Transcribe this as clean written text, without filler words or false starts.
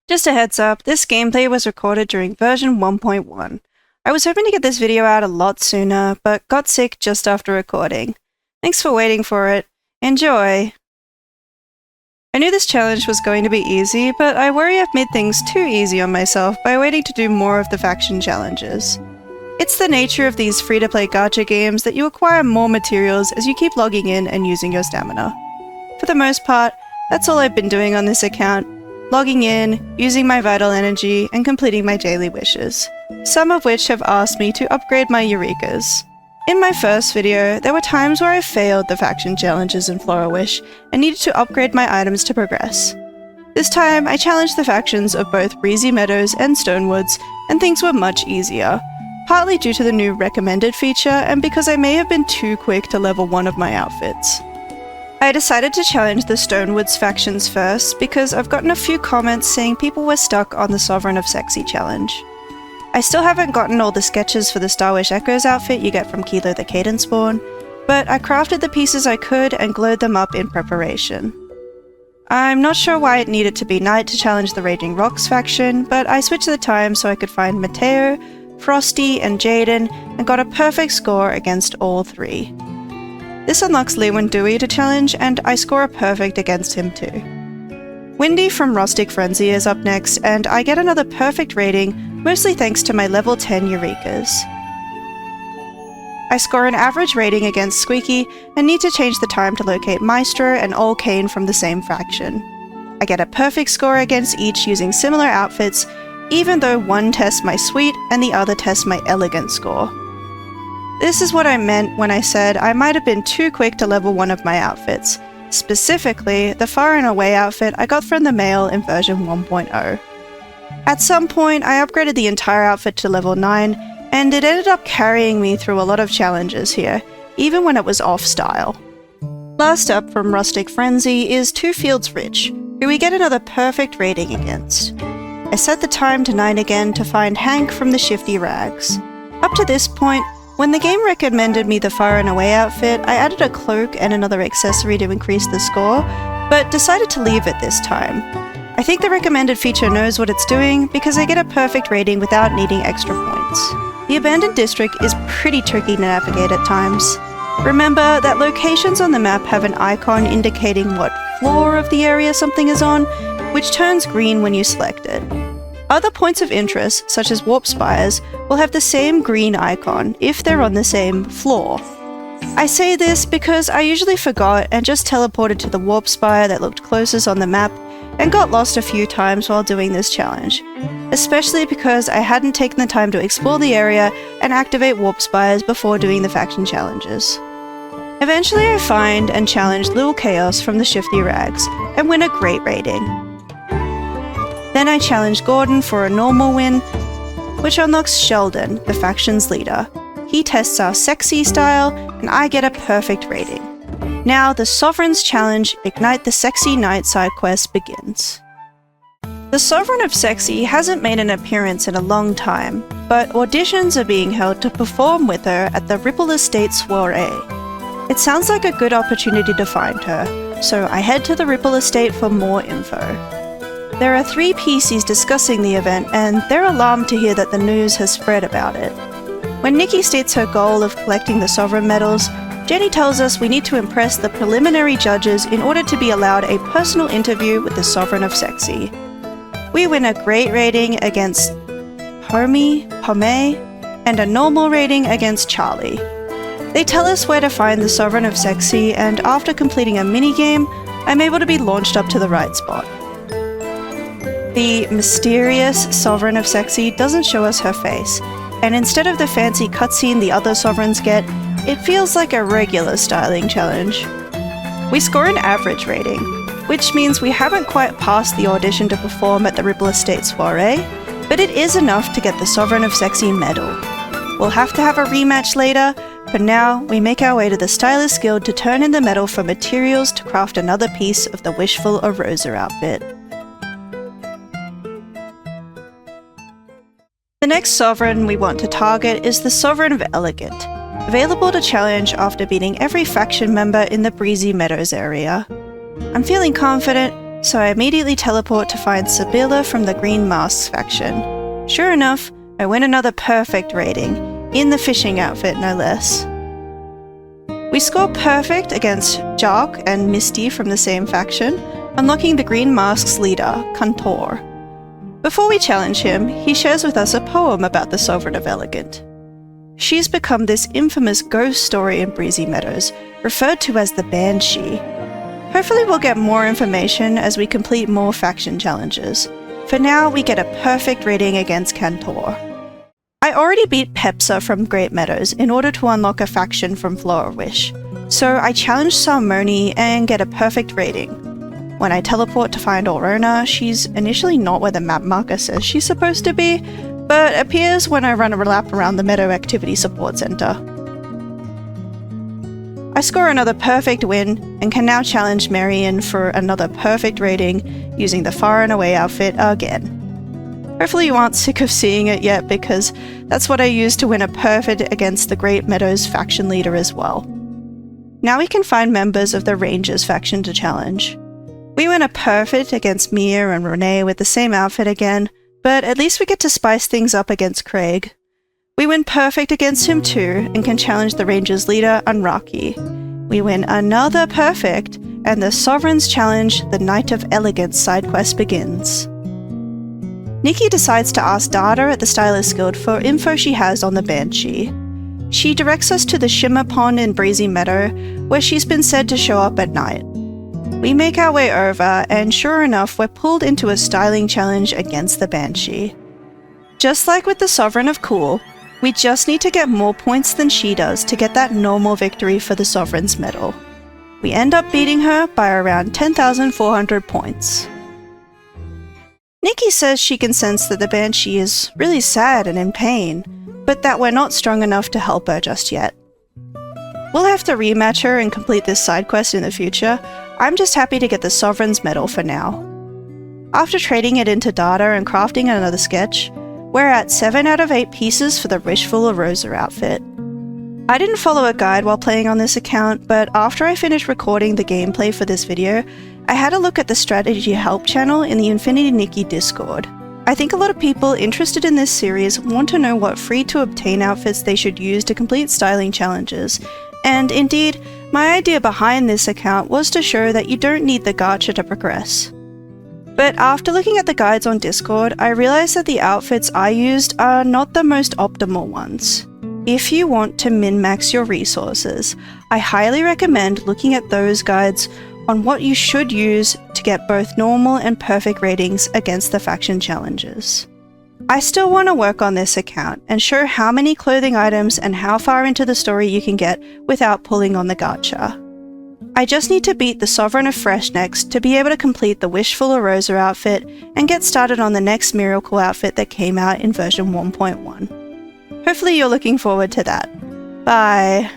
Just a heads up, this gameplay was recorded during version 1.1. I was hoping to get this video out a lot sooner, but got sick just after recording. Thanks for waiting for it. Enjoy! I knew this challenge was going to be easy, but I worry I've made things too easy on myself by waiting to do more of the faction challenges. It's the nature of these free-to-play gacha games that you acquire more materials as you keep logging in and using your stamina. For the most part, that's all I've been doing on this account. Logging in, using my vital energy, and completing my daily wishes, some of which have asked me to upgrade my Eurekas. In my first video, there were times where I failed the faction challenges in Flora Wish and needed to upgrade my items to progress. This time, I challenged the factions of both Breezy Meadows and Stonewoods, and things were much easier, partly due to the new recommended feature and because I may have been too quick to level one of my outfits. I decided to challenge the Stonewoods factions first because I've gotten a few comments saying people were stuck on the Sovereign of Sexy challenge. I still haven't gotten all the sketches for the Star Wish Echoes outfit you get from Kilo the Cadence Spawn, but I crafted the pieces I could and glowed them up in preparation. I'm not sure why it needed to be night to challenge the Raging Rocks faction, but I switched the time so I could find Mateo, Frosty, and Jaden, and got a perfect score against all three. This unlocks Lewin Dewey to challenge, and I score a perfect against him too. Windy from Rustic Frenzy is up next, and I get another perfect rating, mostly thanks to my level 10 Eurekas. I score an average rating against Squeaky, and need to change the time to locate Maestro and Old Kane from the same faction. I get a perfect score against each using similar outfits, even though one tests my sweet and the other tests my elegant score. This is what I meant when I said I might have been too quick to level one of my outfits. Specifically, the Far and Away outfit I got from the mail in version 1.0. At some point, I upgraded the entire outfit to level 9, and it ended up carrying me through a lot of challenges here, even when it was off-style. Last up from Rustic Frenzy is Two Fields Rich, who we get another perfect rating against. I set the time to 9 again to find Hank from the Shifty Rags. Up to this point, when the game recommended me the Far and Away outfit, I added a cloak and another accessory to increase the score, but decided to leave it this time. I think the recommended feature knows what it's doing because I get a perfect rating without needing extra points. The abandoned district is pretty tricky to navigate at times. Remember that locations on the map have an icon indicating what floor of the area something is on, which turns green when you select it. Other points of interest, such as warp spires, will have the same green icon if they're on the same floor. I say this because I usually forgot and just teleported to the warp spire that looked closest on the map and got lost a few times while doing this challenge, especially because I hadn't taken the time to explore the area and activate warp spires before doing the faction challenges. Eventually I find and challenge Lil Chaos from the Shifty Rags and win a great rating. Then I challenge Gordon for a normal win, which unlocks Sheldon, the faction's leader. He tests our sexy style, and I get a perfect rating. Now the Sovereign's Challenge Ignite the Sexy Night side quest begins. The Sovereign of Sexy hasn't made an appearance in a long time, but auditions are being held to perform with her at the Ripple Estate soiree. It sounds like a good opportunity to find her, so I head to the Ripple Estate for more info. There are 3 PCs discussing the event, and they're alarmed to hear that the news has spread about it. When Nikki states her goal of collecting the Sovereign medals, Jenny tells us we need to impress the preliminary judges in order to be allowed a personal interview with the Sovereign of Sexy. We win a great rating against Pome, and a normal rating against Charlie. They tell us where to find the Sovereign of Sexy, and after completing a minigame, I'm able to be launched up to the right spot. The mysterious Sovereign of Sexy doesn't show us her face, and instead of the fancy cutscene the other Sovereigns get, it feels like a regular styling challenge. We score an average rating, which means we haven't quite passed the audition to perform at the Ripple Estate soiree, but it is enough to get the Sovereign of Sexy medal. We'll have to have a rematch later, but now we make our way to the Stylist Guild to turn in the medal for materials to craft another piece of the Wishful Aurosa outfit. The next Sovereign we want to target is the Sovereign of Elegant, available to challenge after beating every faction member in the Breezy Meadows area. I'm feeling confident, So I immediately teleport to find Sibylla from the Green Masks faction. Sure enough, I win another perfect rating, in the fishing outfit no less. We score perfect against Jock and Misty from the same faction, unlocking the Green Masks leader, Kantor. Before we challenge him, he shares with us a poem about the Sovereign of Elegant. She's become this infamous ghost story in Breezy Meadows, referred to as the Banshee. Hopefully we'll get more information as we complete more faction challenges. For now, we get a perfect rating against Kantor. I already beat Pepsa from Great Meadows in order to unlock a faction from Flora Wish, so I challenge Salmoni and get a perfect rating. When I teleport to find Aurona, she's initially not where the map marker says she's supposed to be, but appears when I run a lap around the Meadow Activity Support Center. I score another perfect win and can now challenge Marion for another perfect rating using the Far and Away outfit again. Hopefully you aren't sick of seeing it yet, because that's what I used to win a perfect against the Great Meadows faction leader as well. Now we can find members of the Rangers faction to challenge. We win a perfect against Mia and Renee with the same outfit again, but at least we get to spice things up against Craig. We win perfect against him too, and can challenge the Rangers leader, Unraki. We win another perfect, and the Sovereign's challenge, the Knight of Elegance side quest begins. Nikki decides to ask Data at the Stylist Guild for info she has on the Banshee. She directs us to the Shimmer Pond in Breezy Meadow, where she's been said to show up at night. We make our way over, and sure enough, we're pulled into a styling challenge against the Banshee. Just like with the Sovereign of Cool, we just need to get more points than she does to get that normal victory for the Sovereign's medal. We end up beating her by around 10,400 points. Nikki says she can sense that the Banshee is really sad and in pain, but that we're not strong enough to help her just yet. We'll have to rematch her and complete this side quest in the future. I'm just happy to get the Sovereign's medal for now. After trading it into Data and crafting another sketch, we're at 7 out of 8 pieces for the Wishful Aurosa outfit. I didn't follow a guide while playing on this account, but after I finished recording the gameplay for this video, I had a look at the strategy help channel in the Infinity Nikki Discord. I think a lot of people interested in this series want to know what free-to-obtain outfits they should use to complete styling challenges, and indeed, my idea behind this account was to show that you don't need the gacha to progress. But after looking at the guides on Discord, I realized that the outfits I used are not the most optimal ones. If you want to min-max your resources, I highly recommend looking at those guides on what you should use to get both normal and perfect ratings against the faction challenges. I still want to work on this account and show how many clothing items and how far into the story you can get without pulling on the gacha. I just need to beat the Sovereign of Fresh next to be able to complete the Wishful Aurosa outfit and get started on the next Miracle outfit that came out in version 1.1. Hopefully you're looking forward to that. Bye!